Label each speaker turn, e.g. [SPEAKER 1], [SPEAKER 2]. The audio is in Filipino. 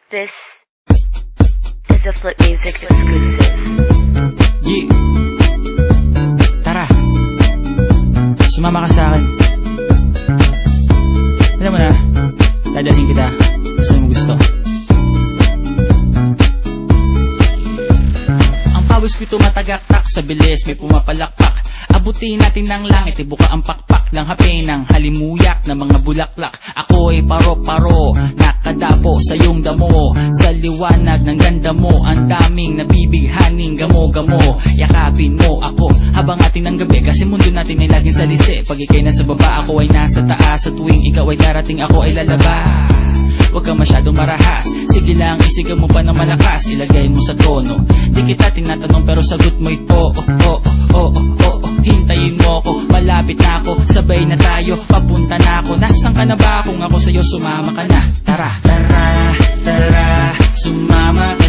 [SPEAKER 1] This is a Flip Music exclusive.
[SPEAKER 2] Yeah. Tara, sumama ka sa akin. Alam mo na, dadalhin kita. Saan mo gusto? Ang pawis ko'y tumatagaktak sa bilis, may pumapalakpak. Abutin natin ng langit, ibuka ang pakpak ng hapin ng halimuyak ng mga bulaklak. Ako'y paro-paro, nakadapo sa iyong damo. Sa liwanag ng ganda mo, ang daming nabibighaning gamo-gamo. Yakapin mo ako habang atin ng gabi, kasi mundo natin ay laging salisi. Pag ikay nasa baba, ako ay nasa taas. Sa tuwing ikaw ay darating, ako ay lalabas. Huwag kang masyadong marahas, sige lang isigaw mo pa ng malakas. Ilagay mo sa tono, di kita tinatanong pero sagot mo'y oo. Hintayin mo ako, malapit na ako, sabay na tayo, papunta na ako. Nasaan ka na ba? Kung ako sa'yo, sumama ka na. Tara, sumama ka